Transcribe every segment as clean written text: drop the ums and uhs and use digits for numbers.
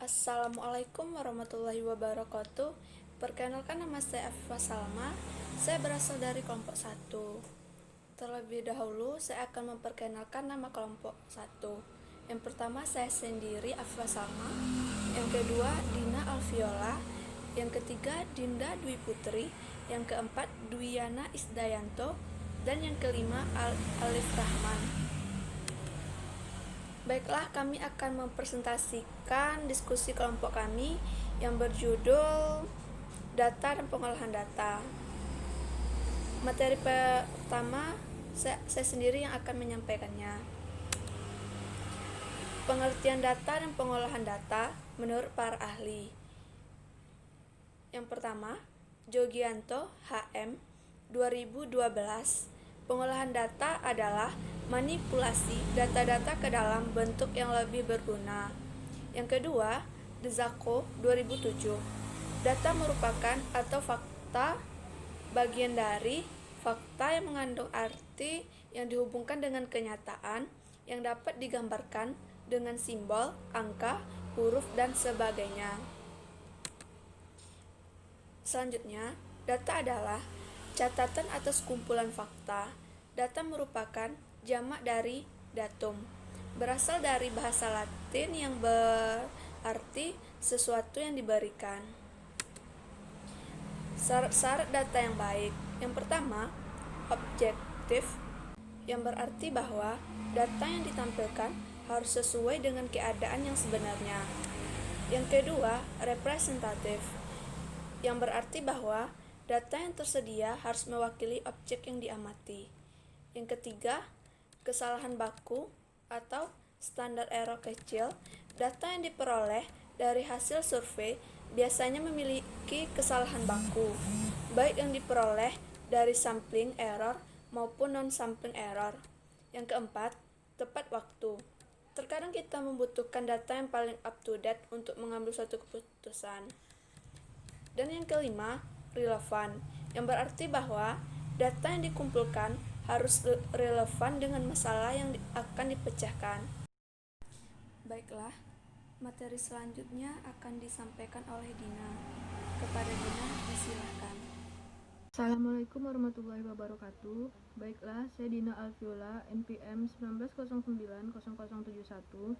Assalamualaikum warahmatullahi wabarakatuh. Perkenalkan, nama saya Afifah Salma. Saya berasal dari kelompok 1. Terlebih dahulu saya akan memperkenalkan nama kelompok 1. Yang pertama, saya sendiri Afifah Salma. Yang kedua, Dina Alfiola. Yang ketiga, Dinda Dwi Putri. Yang keempat, Dwiyana Isdayanto. Dan yang kelima, Alif Rahman. Baiklah, kami akan mempresentasikan diskusi kelompok kami yang berjudul Data dan Pengolahan Data. Materi pertama, saya sendiri yang akan menyampaikannya. Pengertian data dan pengolahan data menurut para ahli. Yang pertama, Jogianto HM 2012. Pengolahan data adalah manipulasi data-data ke dalam bentuk yang lebih berguna. Yang kedua, Dzako 2007. Data merupakan atau fakta bagian dari fakta yang mengandung arti yang dihubungkan dengan kenyataan yang dapat digambarkan dengan simbol, angka, huruf, dan sebagainya. Selanjutnya, data adalah catatan atas kumpulan fakta. Data merupakan jamak dari datum, berasal dari bahasa Latin yang berarti sesuatu yang diberikan. Syarat data yang baik. Yang pertama, objektif, yang berarti bahwa data yang ditampilkan harus sesuai dengan keadaan yang sebenarnya. Yang kedua, representatif, yang berarti bahwa data yang tersedia harus mewakili objek yang diamati. Yang ketiga, kesalahan baku atau standar error kecil. Data yang diperoleh dari hasil survei biasanya memiliki kesalahan baku, baik yang diperoleh dari sampling error maupun non-sampling error. Yang keempat, tepat waktu. Terkadang kita membutuhkan data yang paling up-to-date untuk mengambil suatu keputusan. Dan yang kelima, relevan, yang berarti bahwa data yang dikumpulkan harus relevan dengan masalah yang akan dipecahkan. Baiklah, materi selanjutnya akan disampaikan oleh Dina. Kepada Dina, disilahkan. Assalamualaikum warahmatullahi wabarakatuh. Baiklah, saya Dina Alfiola, NPM 19090071.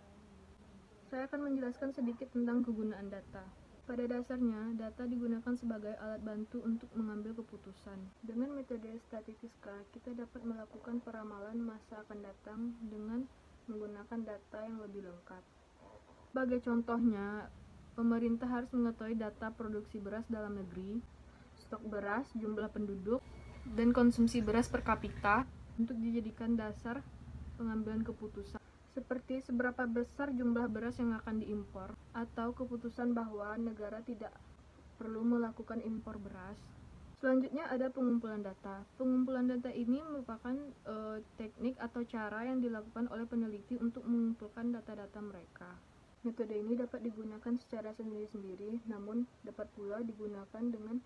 Saya akan menjelaskan sedikit tentang kegunaan data. Pada dasarnya, data digunakan sebagai alat bantu untuk mengambil keputusan. Dengan metode statistika, kita dapat melakukan peramalan masa akan datang dengan menggunakan data yang lebih lengkap. Sebagai contohnya, pemerintah harus mengetahui data produksi beras dalam negeri, stok beras, jumlah penduduk, dan konsumsi beras per kapita untuk dijadikan dasar pengambilan keputusan, seperti seberapa besar jumlah beras yang akan diimpor, atau keputusan bahwa negara tidak perlu melakukan impor beras. Selanjutnya ada pengumpulan data. Pengumpulan data ini merupakan teknik atau cara yang dilakukan oleh peneliti untuk mengumpulkan data-data mereka. Metode ini dapat digunakan secara sendiri-sendiri, namun dapat pula digunakan dengan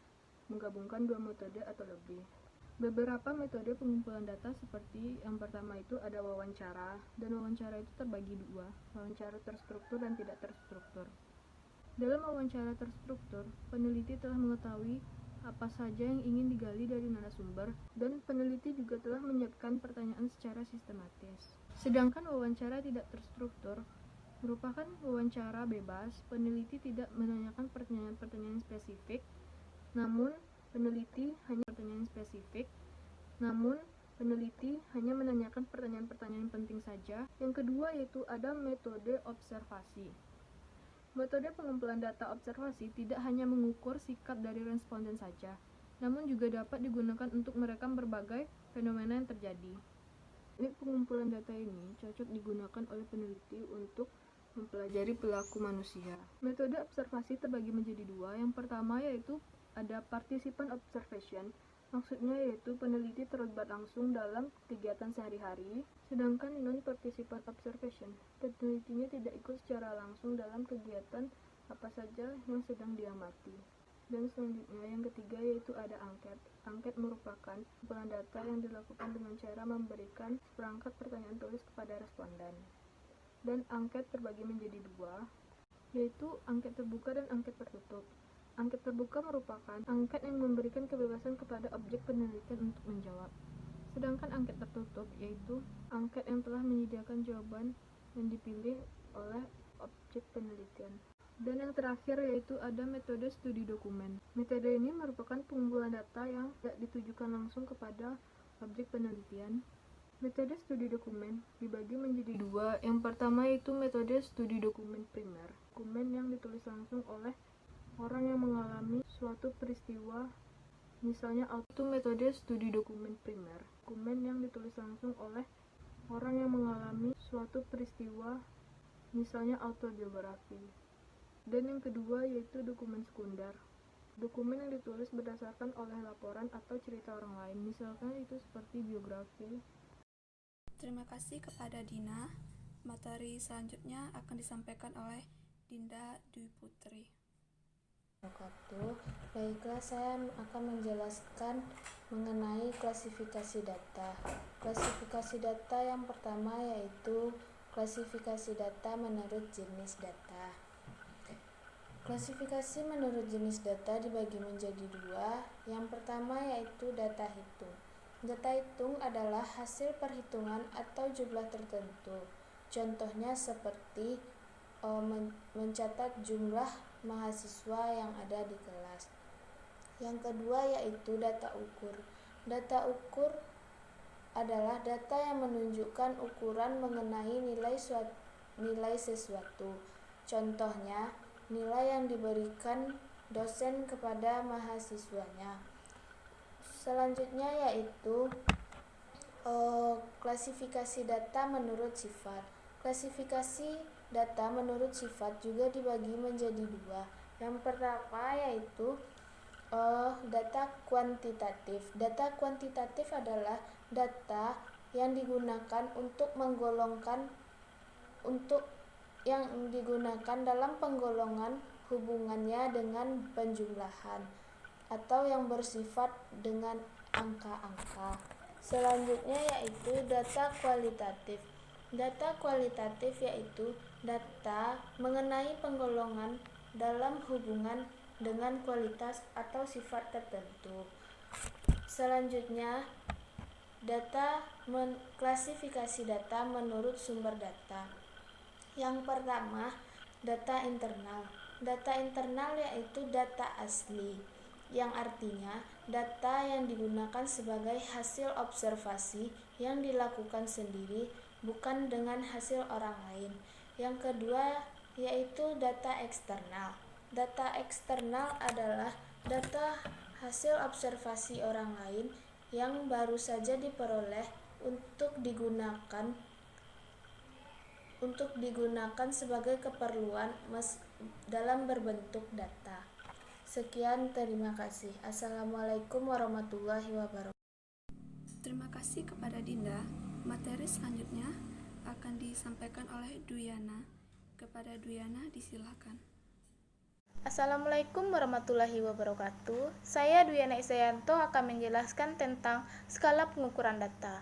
menggabungkan dua metode atau lebih. Beberapa metode pengumpulan data seperti yang pertama itu ada wawancara, dan wawancara itu terbagi dua, wawancara terstruktur dan tidak terstruktur. Dalam wawancara terstruktur, peneliti telah mengetahui apa saja yang ingin digali dari narasumber, dan peneliti juga telah menyiapkan pertanyaan secara sistematis. Sedangkan wawancara tidak terstruktur merupakan wawancara bebas. Peneliti tidak menanyakan pertanyaan-pertanyaan spesifik, namun peneliti hanya menanyakan pertanyaan-pertanyaan penting saja. Yang kedua yaitu ada metode observasi. Metode pengumpulan data observasi tidak hanya mengukur sikap dari responden saja, namun juga dapat digunakan untuk merekam berbagai fenomena yang terjadi. Teknik pengumpulan data ini cocok digunakan oleh peneliti untuk mempelajari perilaku manusia. Metode observasi terbagi menjadi dua. Yang pertama yaitu ada participan observation, maksudnya yaitu peneliti terlibat langsung dalam kegiatan sehari-hari, sedangkan non-participan observation, penelitinya tidak ikut secara langsung dalam kegiatan apa saja yang sedang diamati. Dan selanjutnya yang ketiga yaitu ada angket. Angket merupakan kumpulan data yang dilakukan dengan cara memberikan seperangkat pertanyaan tulis kepada responden. dan angket terbagi menjadi dua, yaitu angket terbuka dan angket tertutup. Angket terbuka merupakan angket yang memberikan kebebasan kepada objek penelitian untuk menjawab. Sedangkan angket tertutup yaitu angket yang telah menyediakan jawaban yang dipilih oleh objek penelitian. Dan yang terakhir yaitu ada metode studi dokumen. Metode ini merupakan pengumpulan data yang tidak ditujukan langsung kepada objek penelitian. Metode studi dokumen dibagi menjadi dua. Yang pertama yaitu metode studi dokumen primer. Dokumen yang ditulis langsung oleh orang yang mengalami suatu peristiwa, misalnya itu metode studi dokumen primer. Dokumen yang ditulis langsung oleh orang yang mengalami suatu peristiwa, misalnya autobiografi. Dan yang kedua yaitu dokumen sekunder. Dokumen yang ditulis berdasarkan oleh laporan atau cerita orang lain, misalkan itu seperti biografi. Terima kasih kepada Dina. Materi selanjutnya akan disampaikan oleh Dinda Dwi Putri. Baiklah, saya akan menjelaskan mengenai klasifikasi data. Klasifikasi data yang pertama yaitu klasifikasi data menurut jenis data. Klasifikasi menurut jenis data dibagi menjadi dua. Yang pertama yaitu data hitung. Data hitung adalah hasil perhitungan atau jumlah tertentu. Contohnya seperti mencatat jumlah mahasiswa yang ada di kelas. Yang kedua yaitu data ukur. Data ukur adalah data yang menunjukkan ukuran mengenai nilai sesuatu. Contohnya, nilai yang diberikan dosen kepada mahasiswanya. Selanjutnya yaitu klasifikasi data menurut sifat. Klasifikasi data menurut sifat juga dibagi menjadi dua. Yang pertama yaitu data kuantitatif. Data kuantitatif adalah data yang digunakan yang digunakan dalam penggolongan hubungannya dengan penjumlahan atau yang bersifat dengan angka-angka. Selanjutnya yaitu data kualitatif. Data kualitatif yaitu data mengenai penggolongan dalam hubungan dengan kualitas atau sifat tertentu. Selanjutnya, klasifikasi data menurut sumber data. Yang pertama, data internal. Data internal yaitu data asli, yang artinya data yang digunakan sebagai hasil observasi yang dilakukan sendiri, bukan dengan hasil orang lain. Yang kedua yaitu data eksternal. Data eksternal adalah data hasil observasi orang lain yang baru saja diperoleh untuk digunakan sebagai keperluan dalam berbentuk data. Sekian, terima kasih. Assalamualaikum warahmatullahi wabarakatuh. Terima kasih kepada Dinda. Materi selanjutnya akan disampaikan oleh Duyana. Kepada Duyana disilakan. Assalamualaikum warahmatullahi wabarakatuh. Saya Duyana Isayanto akan menjelaskan tentang skala pengukuran data.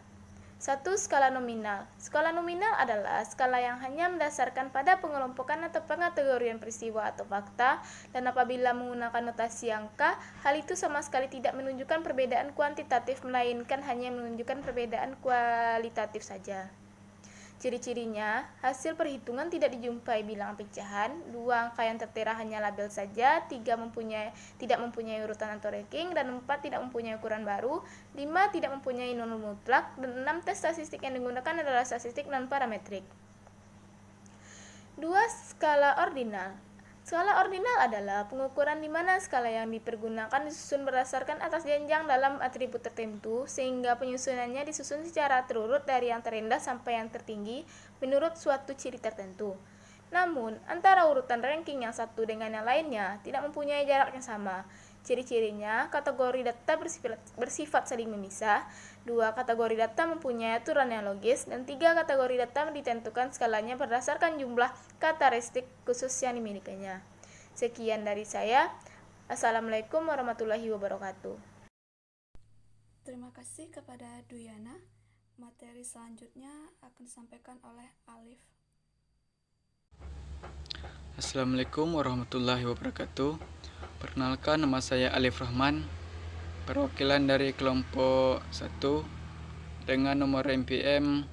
1. Skala nominal. Skala nominal adalah skala yang hanya mendasarkan pada pengelompokan atau pengategorian peristiwa atau fakta, dan apabila menggunakan notasi angka, hal itu sama sekali tidak menunjukkan perbedaan kuantitatif, melainkan hanya menunjukkan perbedaan kualitatif saja. Ciri-cirinya, hasil perhitungan tidak dijumpai bilangan pecahan, 2 angka yang tertera hanya label saja, 3 tidak mempunyai urutan atau ranking, dan 4 tidak mempunyai ukuran baru, 5 tidak mempunyai nol mutlak, dan 6 tes statistik yang digunakan adalah statistik non-parametrik. 2. Skala ordinal. Skala ordinal adalah pengukuran di mana skala yang dipergunakan disusun berdasarkan atas jenjang dalam atribut tertentu, sehingga penyusunannya disusun secara terurut dari yang terendah sampai yang tertinggi menurut suatu ciri tertentu. Namun, antara urutan ranking yang satu dengan yang lainnya tidak mempunyai jarak yang sama. Ciri-cirinya, kategori data bersifat saling memisah, 2 kategori data mempunyai aturan yang logis, dan 3 kategori data ditentukan skalanya berdasarkan jumlah karakteristik khusus yang dimilikinya. Sekian dari saya. Assalamualaikum warahmatullahi wabarakatuh. Terima kasih kepada Duyana. Materi selanjutnya akan disampaikan oleh Alif. Assalamualaikum warahmatullahi wabarakatuh. Perkenalkan, nama saya Alif Rahman, perwakilan dari kelompok 1 dengan nomor MPM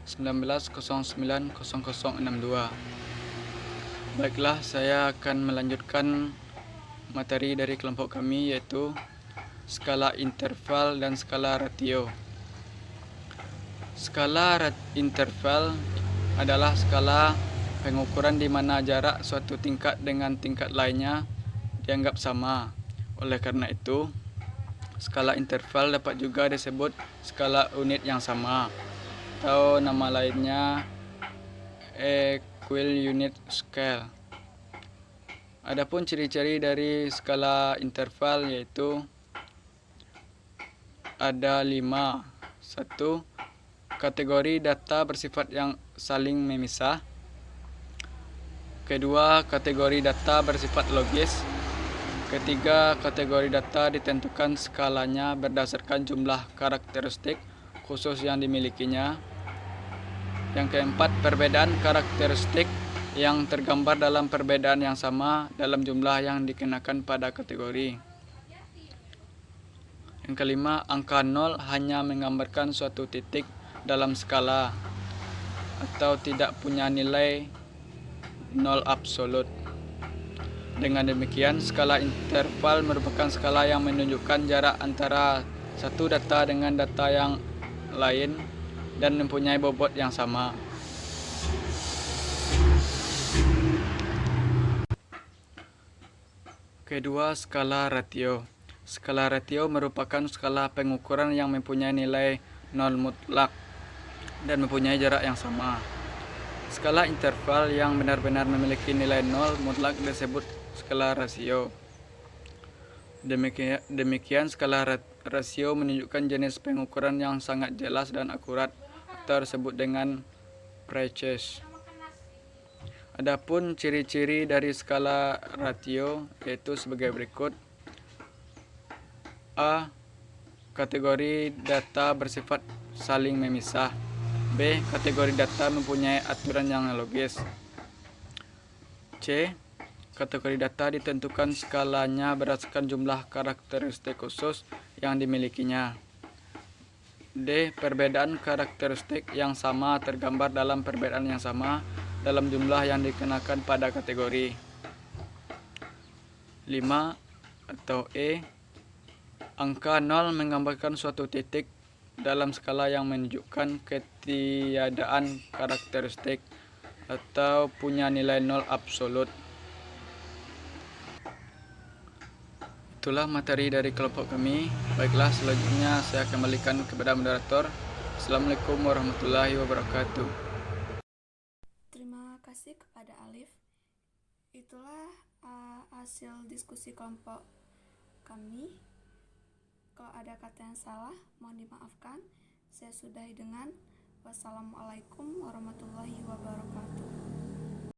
19090062. Baiklah, saya akan melanjutkan materi dari kelompok kami, yaitu skala interval dan skala ratio. Skala interval adalah skala pengukuran di mana jarak suatu tingkat dengan tingkat lainnya dianggap sama. Oleh karena itu, skala interval dapat juga disebut skala unit yang sama, atau nama lainnya equal unit scale. Adapun ciri-ciri dari skala interval yaitu ada 5. 1. Kategori data bersifat yang saling memisah. Kedua, kategori data bersifat logis. Ketiga, kategori data ditentukan skalanya berdasarkan jumlah karakteristik khusus yang dimilikinya. Yang keempat, perbedaan karakteristik yang tergambar dalam perbedaan yang sama dalam jumlah yang dikenakan pada kategori. Yang kelima, angka 0 hanya menggambarkan suatu titik dalam skala atau tidak punya nilai 0 absolut. Dengan demikian, skala interval merupakan skala yang menunjukkan jarak antara satu data dengan data yang lain dan mempunyai bobot yang sama. Kedua, skala ratio. Skala ratio merupakan skala pengukuran yang mempunyai nilai 0 mutlak dan mempunyai jarak yang sama. Skala interval yang benar-benar memiliki nilai 0 mutlak disebut skala rasio. Demikian skala rasio menunjukkan jenis pengukuran yang sangat jelas dan akurat atau disebut dengan precis. Adapun ciri-ciri dari skala ratio yaitu sebagai berikut. A. Kategori data bersifat saling memisah. B. Kategori data mempunyai aturan yang logis. C. Kategori data ditentukan skalanya berdasarkan jumlah karakteristik khusus yang dimilikinya. D. Perbedaan karakteristik yang sama tergambar dalam perbedaan yang sama dalam jumlah yang dikenakan pada kategori. 5. Atau E. Angka 0 menggambarkan suatu titik dalam skala yang menunjukkan ketiadaan karakteristik atau punya nilai 0 absolut. Itulah materi dari kelompok kami. Baiklah, selanjutnya saya kembalikan kepada moderator. Assalamualaikum warahmatullahi wabarakatuh. Terima kasih kepada Alif. Itulah hasil diskusi kelompok kami. Kalau ada kata yang salah, mohon dimaafkan. Saya sudahi dengan wassalamualaikum warahmatullahi wabarakatuh.